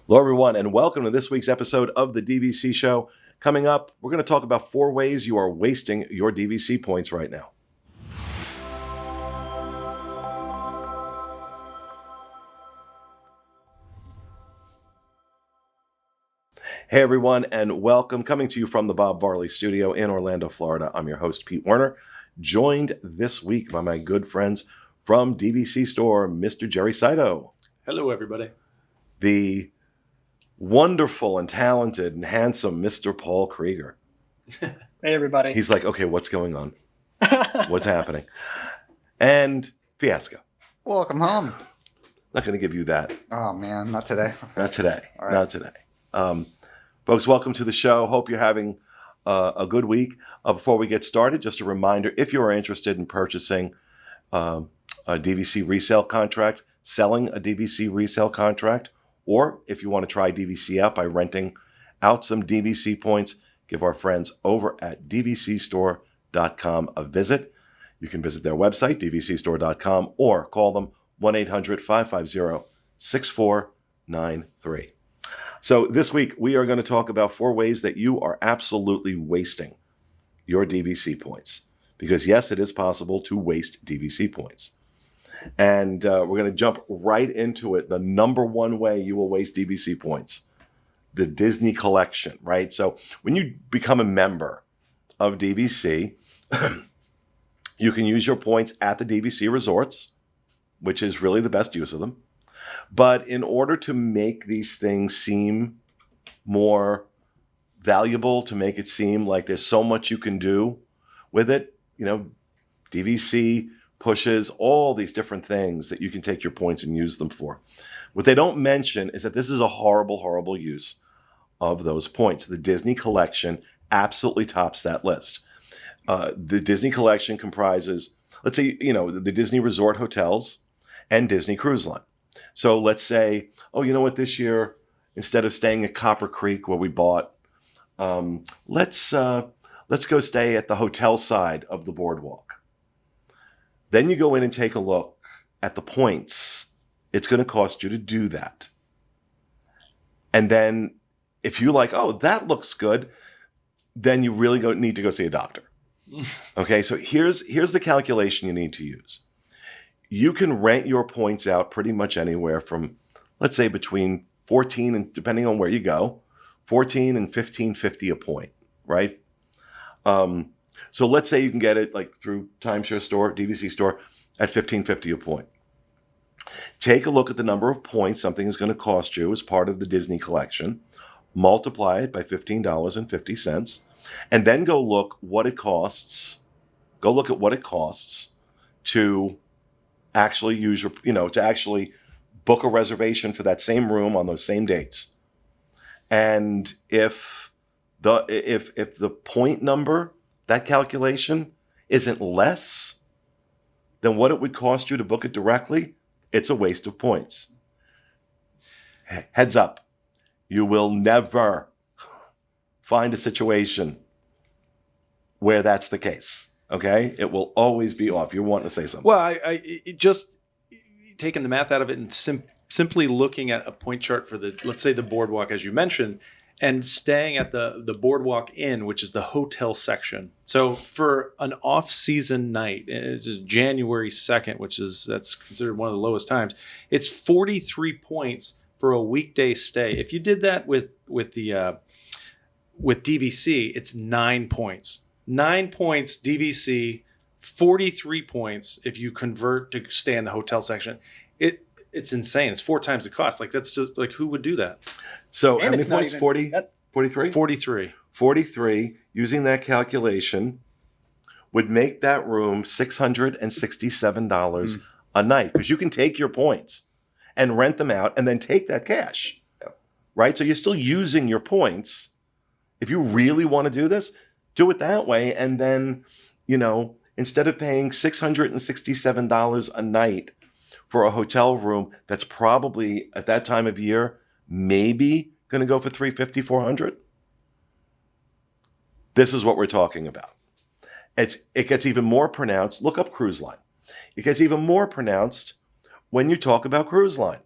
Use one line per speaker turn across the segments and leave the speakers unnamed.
Hello, everyone, and welcome to this week's episode of the DVC Show. Coming up, we're going to talk about 4 ways you are wasting your DVC points right now. Hey, everyone, and welcome. Coming to you from the Bob Varley Studio in Orlando, Florida. I'm your host, Pete Werner, joined this week by my good friends from DVC Store, Mr. Jerry Saito.
Hello, everybody.
The wonderful and talented and handsome Mr. Paul Krieger.
Hey, everybody.
He's like, okay, what's going on? What's happening? And Fiasco.
Welcome home.
Not going to give you that.
Oh, man, not today.
Not today.
All right.
Not today. Folks, welcome to the show. Hope you're having a good week. Before we get started, just a reminder, if you are interested in purchasing a DVC resale contract, selling a DVC resale contract, or if you want to try DVC out by renting out some DVC points, give our friends over at dvcstore.com a visit. You can visit their website, dvcstore.com, or call them 1-800-550-6493. So this week, we are going to talk about 4 ways that you are absolutely wasting your DVC points. Because yes, it is possible to waste DVC points. And we're going to jump right into it. The number one way you will waste DVC points, the Disney collection, right? So when you become a member of DVC, you can use your points at the DVC resorts, which is really the best use of them. But in order to make these things seem more valuable, to make it seem like there's so much you can do with it, you know, DVC pushes all these different things that you can take your points and use them for. What they don't mention is that this is a horrible, horrible use of those points. The Disney collection absolutely tops that list. The Disney collection comprises, let's say, you know, the Disney Resort Hotels and Disney Cruise Line. So let's say, oh, you know what, this year, instead of staying at Copper Creek where we bought, let's go stay at the hotel side of the boardwalk. Then you go in and take a look at the points. It's going to cost you to do that. And then if you like, oh, that looks good, then you really need to go see a doctor. Okay, so here's the calculation you need to use. You can rent your points out pretty much anywhere from, let's say, between 14 and, depending on where you go, 14 and $15.50 a point, right? So let's say you can get it like through Timeshare Store, DVC Store at $15.50 a point. Take a look at the number of points something is going to cost you as part of the Disney collection, multiply it by $15.50, and then go look at what it costs to actually use your, to actually book a reservation for that same room on those same dates. And if the point number, that calculation, isn't less than what it would cost you to book it directly, it's a waste of points. Heads up, you will never find a situation where that's the case, okay? It will always be off. You're wanting to say something.
Well, it just taking the math out of it and simply looking at a point chart for let's say the boardwalk, as you mentioned, and staying at the Boardwalk Inn, which is the hotel section. So for an off-season night, it's January 2nd, that's considered one of the lowest times, it's 43 points for a weekday stay. If you did that with DVC, it's 9 points. 9 points DVC, 43 points if you convert to stay in the hotel section. It's insane. It's 4 times the cost. Like, that's just like, who would do that?
So how many points? 40? 43?
43.
43, using that calculation, would make that room $667 a night. Because you can take your points and rent them out and then take that cash. Right? So you're still using your points. If you really want to do this, do it that way. And then, instead of paying $667 a night for a hotel room that's probably at that time of year maybe going to go for $350, $400. This is what we're talking about. It gets even more pronounced. Look up cruise line. It gets even more pronounced when you talk about cruise line.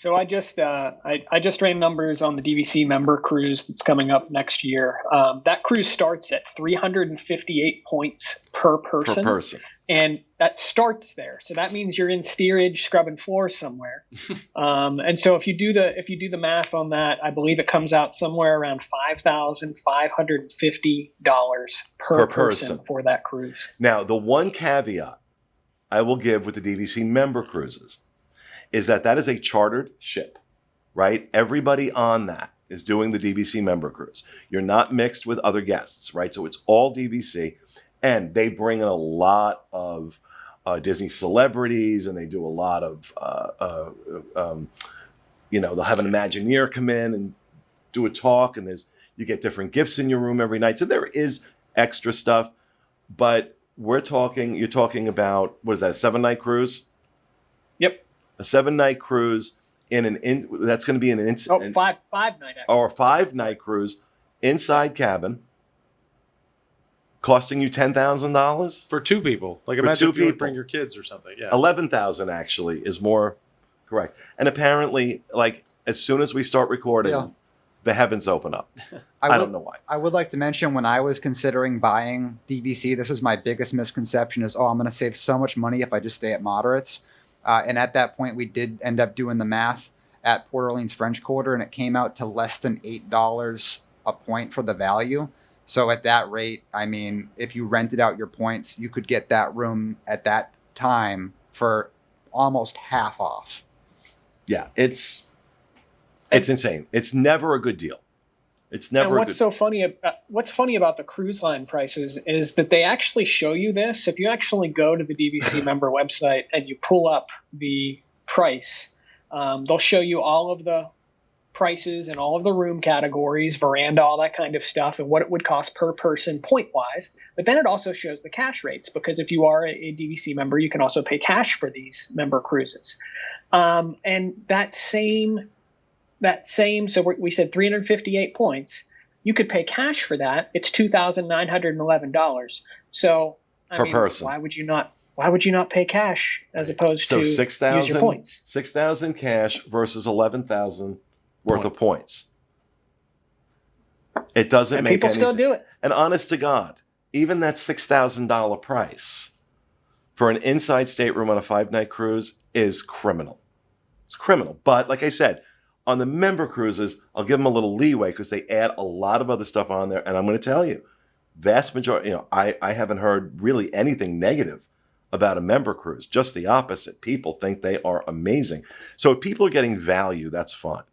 So I just ran numbers on the DVC member cruise that's coming up next year. That cruise starts at 358 points per
per
person.
person.
And that starts there. So that means you're in steerage scrubbing floors somewhere. And so if you do the math on that, I believe it comes out somewhere around $5,550 per person for that cruise.
Now, the one caveat I will give with the DVC member cruises is that is a chartered ship, right? Everybody on that is doing the DVC member cruise. You're not mixed with other guests, right? So it's all DVC. And they bring in a lot of Disney celebrities, and they do a lot of, they'll have an Imagineer come in and do a talk, and you get different gifts in your room every night. So there is extra stuff, but you're talking about, what is that, a 7-night cruise?
Yep.
A 7-night cruise that's going to be
five night actually.
Or a 5-night cruise, inside cabin, costing you $10,000
for 2 people. Like
For
imagine
2
if you would
people.
bring your kids or something. Yeah.
11,000 actually is more correct. And apparently, like, as soon as we start recording,
Yeah.
the heavens open up. I don't know why.
I would like to mention when I was considering buying DVC, this was my biggest misconception is, I'm going to save so much money if I just stay at moderates. And at that point, we did end up doing the math at Port Orleans French Quarter, and it came out to less than $8 a point for the value. So at that rate, I mean, if you rented out your points, you could get that room at that time for almost half off.
Yeah, it's insane. It's never a good deal. It's never.
And what's funny about the cruise line prices is that they actually show you this. If you actually go to the DVC member website and you pull up the price, they'll show you all of the prices and all of the room categories, veranda, all that kind of stuff, and what it would cost per person point wise. But then it also shows the cash rates, because if you are a DVC member, you can also pay cash for these member cruises. And that same, so we said 358 points. You could pay cash for that. It's $2,911. So
Per person.
Why would you not pay cash as opposed to use your points?
6,000 cash versus 11,000 worth of points. It doesn't
And
make
people
any
still
sense.
do it.
And honest to God, even that $6,000 price for an inside stateroom on a 5-night cruise is criminal. It's criminal. But like I said, on the member cruises, I'll give them a little leeway because they add a lot of other stuff on there. And I'm going to tell you, vast majority, I haven't heard really anything negative about a member cruise. Just the opposite. People think they are amazing. So if people are getting value, that's fun.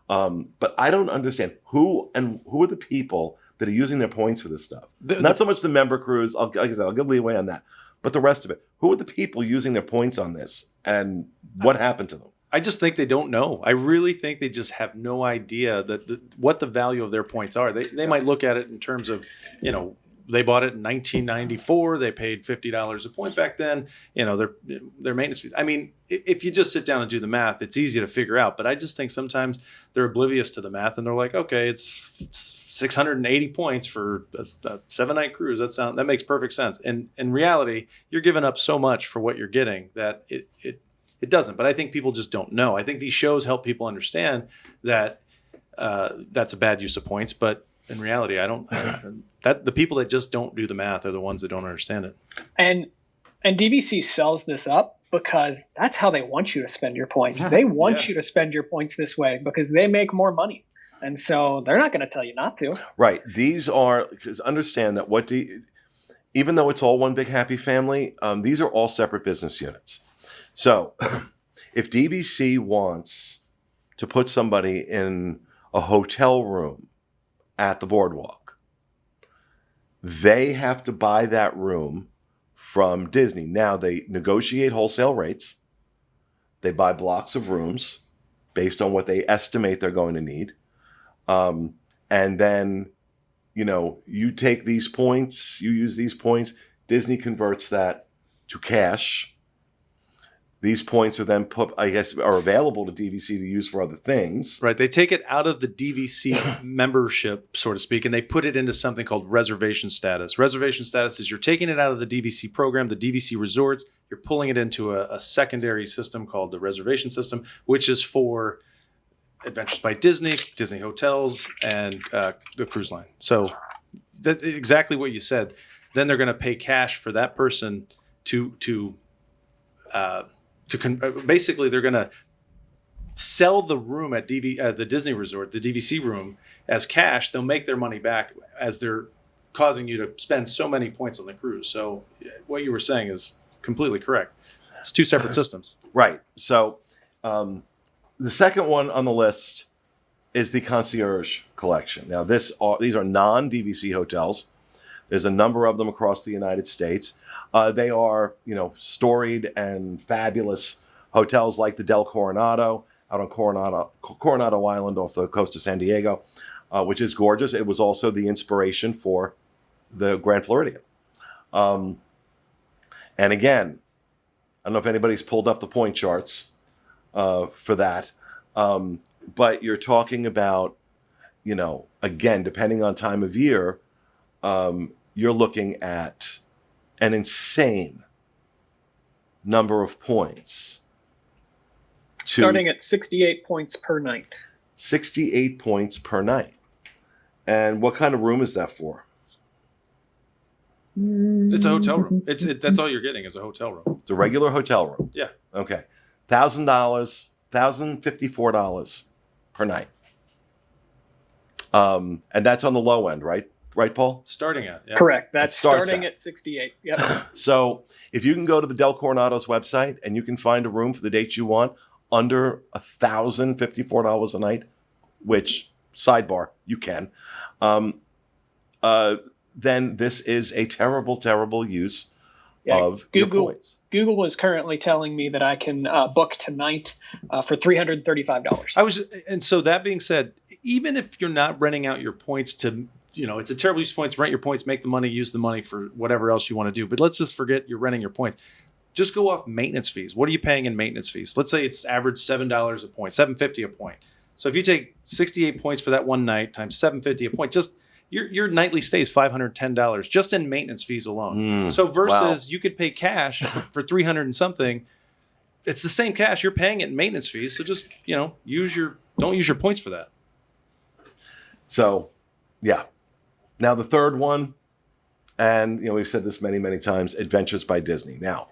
But I don't understand who are the people that are using their points for this stuff. Not so much the member cruise. Like I said, I'll give leeway on that. But the rest of it, who are the people using their points on this, and what happened to them?
I just think they don't know. I really think they just have no idea what the value of their points are. They might look at it in terms of, they bought it in 1994. They paid $50 a point back then. Their maintenance fees. I mean, if you just sit down and do the math, it's easy to figure out. But I just think sometimes they're oblivious to the math, and they're like, okay, it's 680 points for a 7-night cruise. That makes perfect sense. And in reality, you're giving up so much for what you're getting that it doesn't. But I think people just don't know. I think these shows help people understand that that's a bad use of points. But in reality, the people that just don't do the math are the ones that don't understand it.
And DVC sells this up because that's how they want you to spend your points. They want you to spend your points this way because they make more money. And so they're not going to tell you not to.
Right. These are, because understand that even though it's all one big happy family, these are all separate business units. So if DVC wants to put somebody in a hotel room at the boardwalk, they have to buy that room from Disney. Now, they negotiate wholesale rates. They buy blocks of rooms based on what they estimate they're going to need. And then, you take these points, you use these points, Disney converts that to cash. These points are then are available to DVC to use for other things.
Right. They take it out of the DVC membership, so to speak, and they put it into something called reservation status. Reservation status is you're taking it out of the DVC program, the DVC resorts, you're pulling it into a secondary system called the reservation system, which is for Adventures by Disney, Disney Hotels, and the cruise line. So that's exactly what you said. Then they're going to pay cash for that person basically they're going to sell the room at the Disney Resort, the DVC room, as cash. They'll make their money back as they're causing you to spend so many points on the cruise. So what you were saying is completely correct. It's two separate systems.
Right. So the second one on the list is the Concierge Collection. Now, these are non-DVC hotels. There's a number of them across the United States. They are, storied and fabulous hotels like the Del Coronado out on Coronado Island off the coast of San Diego, which is gorgeous. It was also the inspiration for the Grand Floridian. And again, I don't know if anybody's pulled up the point charts for that, but you're talking about, again, depending on time of year, you're looking at an insane number of points.
Starting at 68 points per night.
68 points per night. And what kind of room is that for?
It's a hotel room. That's all you're getting is a hotel room.
It's a regular hotel room.
Yeah.
Okay. $1,054 per night. And that's on the low end, right? Right, Paul?
Starting at, yeah.
Correct. That's
starts
starting at 68. Yep.
So if you can go to the Del Coronado's website and you can find a room for the dates you want under $1,054 a night, which, sidebar, you can, then this is a terrible, terrible use of your points.
Google is currently telling me that I can book tonight for $335.
And so that being said, even if you're not renting out your points to, it's a terrible use of points, rent your points, make the money, use the money for whatever else you want to do. But let's just forget you're renting your points. Just go off maintenance fees. What are you paying in maintenance fees? Let's say it's average $7 a point, $7.50 a point. So if you take 68 points for that one night times $7.50 a point, just your nightly stay is $510 just in maintenance fees alone. So versus you could pay cash for 300 and something, it's the same cash. You're paying it in maintenance fees. So just, don't use your points for that.
So, yeah. Now the third one, and we've said this many, many times, Adventures by Disney. Now,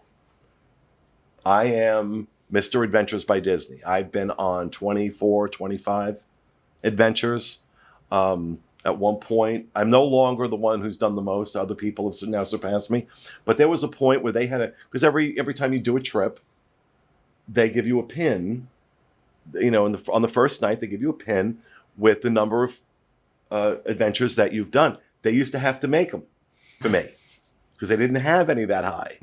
I am Mr. Adventures by Disney. I've been on 24, 25 adventures. At one point, I'm no longer the one who's done the most. Other people have now surpassed me. But there was a point where they had because every time you do a trip, they give you a pin. On the first night, they give you a pin with the number of adventures that you've done. They used to have to make them for me because they didn't have any that high.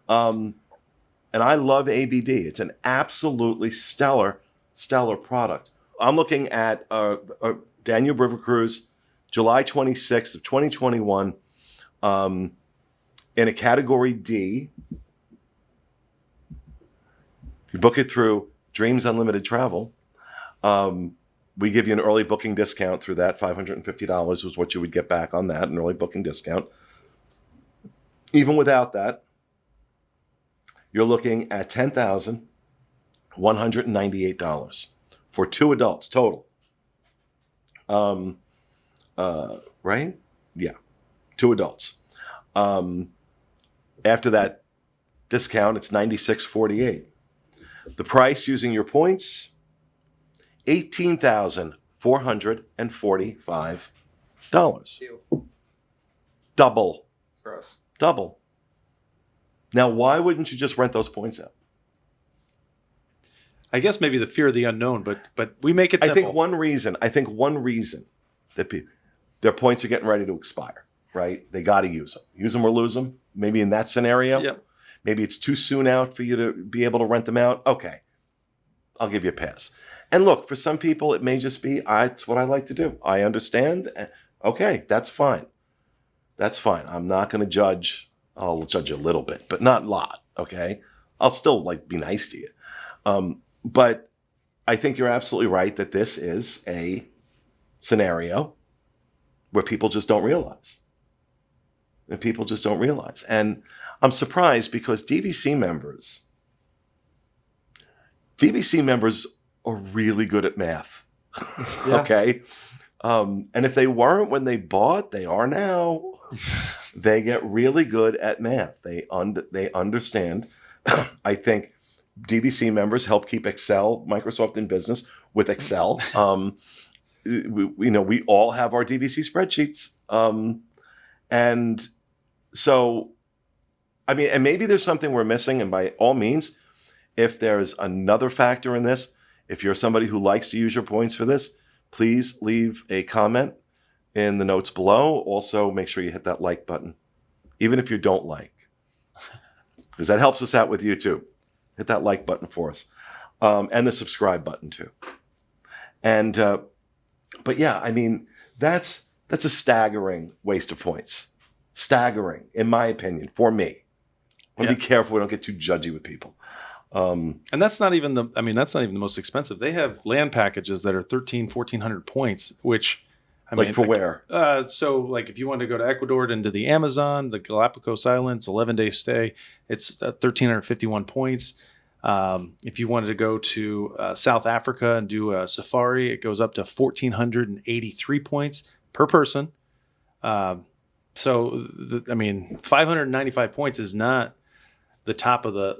And I love ABD. It's an absolutely stellar product. I'm looking at Danube River Cruise, July 26th of 2021, in a category D. You book it through Dreams Unlimited Travel. We give you an early booking discount through that. $550 was what you would get back on that, an early booking discount. Even without that, you're looking at $10,198 for two adults total. Right? Yeah. Two adults. After that discount, it's $96.48. The price using your points, $18,445. Double.
Gross.
Double. Now, why wouldn't you just rent those points out?
I guess maybe the fear of the unknown, but we make it simple.
I think one reason that their points are getting ready to expire, right? They got to use them. Use them or lose them. Maybe in that scenario.
Yep.
Maybe it's too soon out for you to be able to rent them out. Okay. I'll give you a pass. And look, for some people, it may just be, it's what I like to do. I understand. Okay, that's fine. That's fine. I'm not going to judge. I'll judge a little bit, but not a lot. Okay. I'll still like be nice to you. But I think you're absolutely right that this is a scenario where people just don't realize. And people just don't realize. And I'm surprised because DVC members are really good at math.
Yeah.
Okay. And if they weren't when they bought, they are now. They get really good at math. They understand. I think DVC members help keep Microsoft in business with Excel. We all have our DVC spreadsheets. And so, I mean, and maybe there's something we're missing. And by all means, if there's another factor in this, if you're somebody who likes to use your points for this, please leave a comment in the notes below. Also, make sure you hit that like button, even if you don't like, because that helps us out with YouTube. Hit that like button for us, and the subscribe button too. And but yeah, I mean, that's a staggering waste of points. Staggering, in my opinion, for me. I want to be careful we don't get too judgy with people.
And that's not even the most expensive. They have land packages that are 1,400 points, which
where?
So like if you want to go to Ecuador and to the Amazon, the Galapagos Islands, 11-day stay, it's 1,351 points. If you wanted to go to South Africa and do a safari, it goes up to 1,483 points per person. 595 points is not the top of the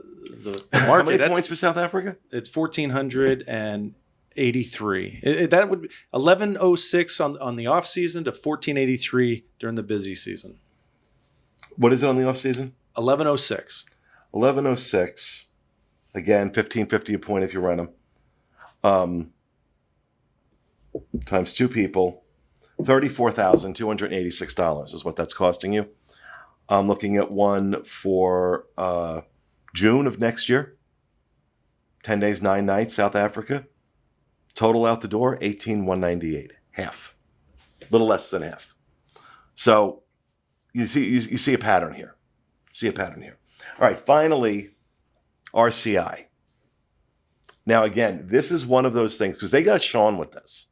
market.
How many points for South Africa?
It's 1,483. That would be 1,106 on the off season to 1,483 during the busy season.
What is it on the off season?
1,106.
1,106. Again, $1,550 a point if you rent them. Times two people. $34,286 is what that's costing you. I'm looking at one for June of next year. 10 days, 9 nights, South Africa. Total out the door, $18,198. Half. A little less than half. So you see a pattern here. All right, finally, RCI. Now, again, this is one of those things, because they got Sean with this.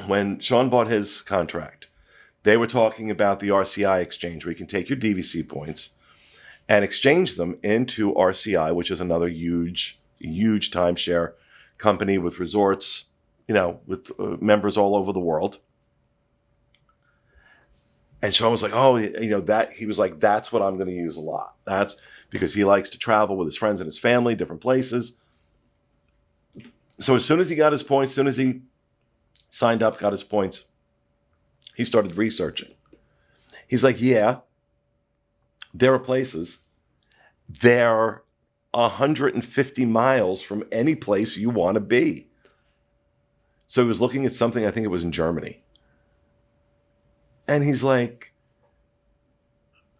When Sean bought his contract, they were talking about the RCI exchange, where you can take your DVC points and exchange them into RCI, which is another huge timeshare company with resorts, with members all over the world. And Sean was like, he was like, that's what I'm going to use a lot. That's because he likes to travel with his friends and his family, different places. So as soon as he got his points, as soon as he signed up, got his points, he started researching. He's like, yeah, there are places. They're 150 miles from any place you want to be. So he was looking at something, I think it was in Germany. And he's like,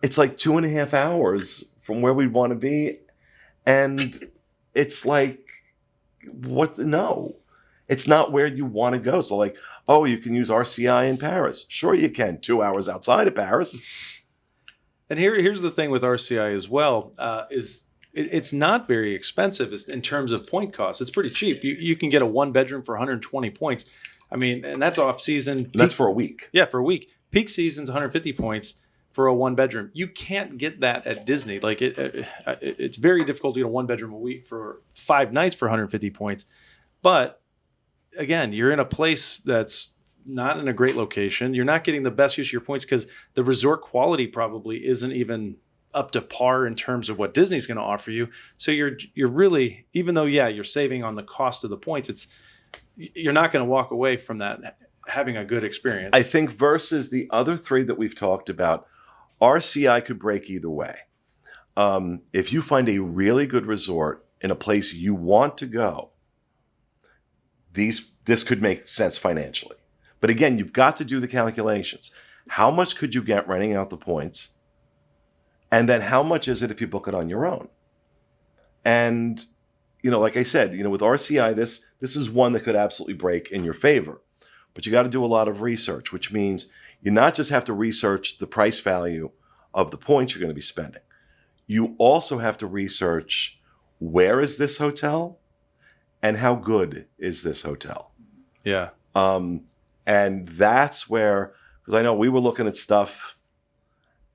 it's like 2.5 hours from where we want to be. And it's like, what? No. It's not where you want to go. So like, you can use RCI in Paris. Sure you can. 2 hours outside of Paris.
And here's the thing with RCI as well, is it's not very expensive in terms of point cost. It's pretty cheap. You can get a 1-bedroom for 120 points. I mean, and that's off season.
That's for a week.
Yeah, for a week. Peak season's 150 points for a 1-bedroom. You can't get that at Disney. Like it's very difficult to get a 1-bedroom a week for 5 nights for 150 points. But again, you're in a place that's not in a great location. You're not getting the best use of your points because the resort quality probably isn't even up to par in terms of what Disney's going to offer you. So you're really, even though, you're saving on the cost of the points, you're not going to walk away from that having a good experience.
I think versus the other 3 that we've talked about, RCI could break either way. If you find a really good resort in a place you want to go, this could make sense financially. But again, you've got to do the calculations. How much could you get renting out the points? And then how much is it if you book it on your own? And, like I said, with RCI, this is one that could absolutely break in your favor. But you got to do a lot of research, which means you not just have to research the price value of the points you're going to be spending. you also have to research, where is this hotel and how good is this hotel?
Yeah.
And that's where, because I know we were looking at stuff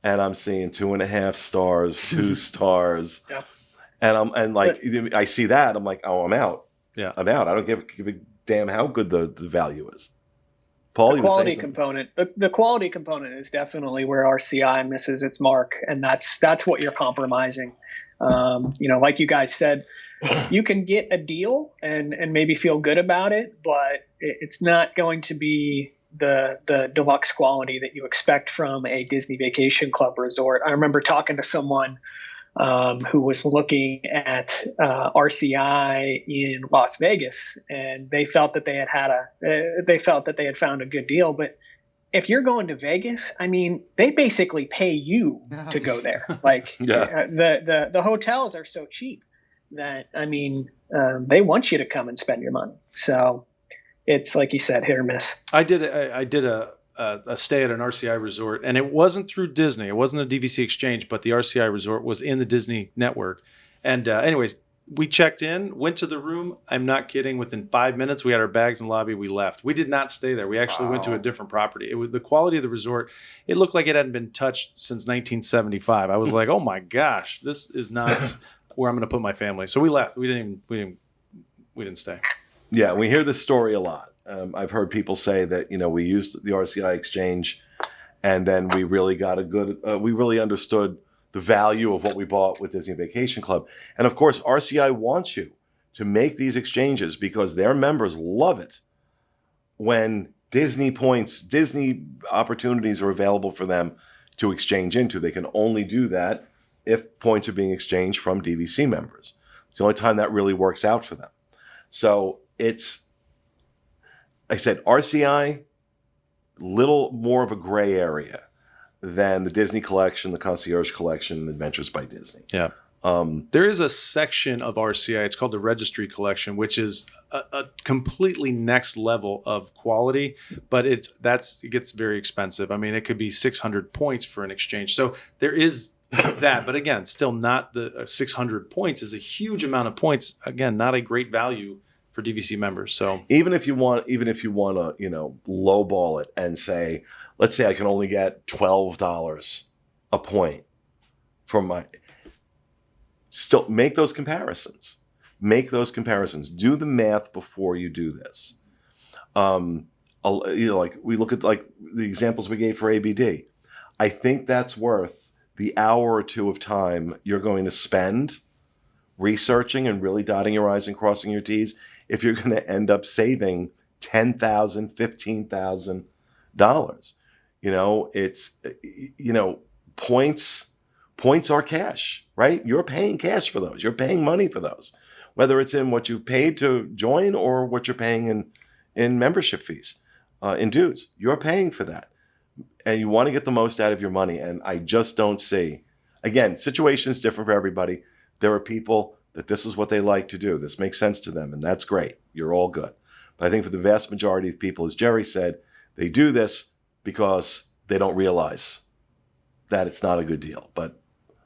and I'm seeing 2.5 stars, 2 stars.
Yeah.
And like, I see that, I'm like, oh, I'm out.
Yeah.
I'm out. I don't give a damn how good the value is. Paul,
The
you were
quality
saying something?
component, the quality component is definitely where RCI misses its mark, and that's what you're compromising. Like you guys said, you can get a deal and maybe feel good about it, but it's not going to be the deluxe quality that you expect from a Disney Vacation Club resort. I remember talking to someone who was looking at RCI in Las Vegas, and they felt that they had found a good deal. But if you're going to Vegas, I mean, they basically pay you to go there. Like the hotels are so cheap that, I mean, they want you to come and spend your money. So it's like you said, hit or miss.
I did a stay at an RCI resort, and it wasn't through Disney. It wasn't a DVC exchange, but the RCI resort was in the Disney network. And anyways, we checked in, went to the room. I'm not kidding. Within 5 minutes, we had our bags in the lobby. We left. We did not stay there. We actually went to a different property. It was the quality of the resort. It looked like it hadn't been touched since 1975. I was like, oh my gosh, this is not where I'm going to put my family. So we left. We didn't stay.
Yeah, we hear this story a lot. I've heard people say that, we used the RCI exchange and then we really got we really understood the value of what we bought with Disney Vacation Club. And of course, RCI wants you to make these exchanges because their members love it when Disney opportunities are available for them to exchange into. They can only do that if points are being exchanged from DVC members. It's the only time that really works out for them. So I said, RCI, little more of a gray area than the Disney Collection, the Concierge Collection, and Adventures by Disney.
Yeah. There is a section of RCI, it's called the Registry Collection, which is a completely next level of quality, but it gets very expensive. I mean, it could be 600 points for an exchange. So there is that, but again, still not the 600 points is a huge amount of points. Again, not a great value for DVC members. So
even if you want to, lowball it and say, let's say I can only get $12 a point from still make those comparisons. Do the math before you do this. Like we look at like the examples we gave for ABD. I think that's worth the hour or two of time you're going to spend researching and really dotting your I's and crossing your T's if you're going to end up saving $10,000, $15,000. Points are cash, right? You're paying cash for those. You're paying money for those, whether it's in what you paid to join or what you're paying in membership fees, in dues. You're paying for that. And you want to get the most out of your money. And I just don't see, again, situations different for everybody. There are people that this is what they like to do. This makes sense to them, and that's great. You're all good. But I think for the vast majority of people, as Jerry said, they do this because they don't realize that it's not a good deal. But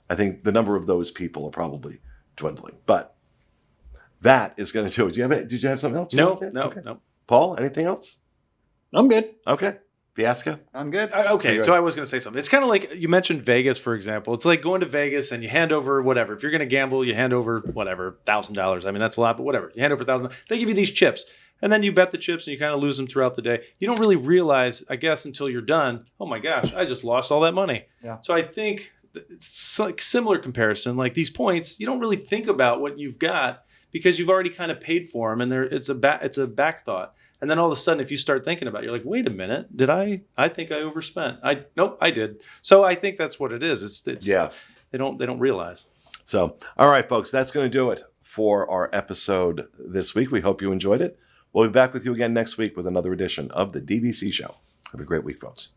I think the number of those people are probably dwindling. But that is going to do it. Did you have something else?
No.
Paul, anything else?
I'm good.
Okay. Fiasco?
I'm good.
Okay, so I was going to say something. It's kind of like you mentioned Vegas, for example. It's like going to Vegas and you hand over whatever. If you're going to gamble, you hand over whatever, $1,000. I mean, that's a lot, but whatever. You hand over $1,000. They give you these chips. And then you bet the chips and you kind of lose them throughout the day. You don't really realize, I guess, until you're done, oh my gosh, I just lost all that money.
Yeah.
So I think it's like similar comparison. Like these points, you don't really think about what you've got because you've already kind of paid for them, and it's a back thought. And then all of a sudden, if you start thinking about it, you're like, wait a minute, did I think I overspent. Nope, I did. So I think that's what it is. It's
yeah.
They don't realize.
So, all right, folks, that's going to do it for our episode this week. We hope you enjoyed it. We'll be back with you again next week with another edition of the DVC Show. Have a great week, folks.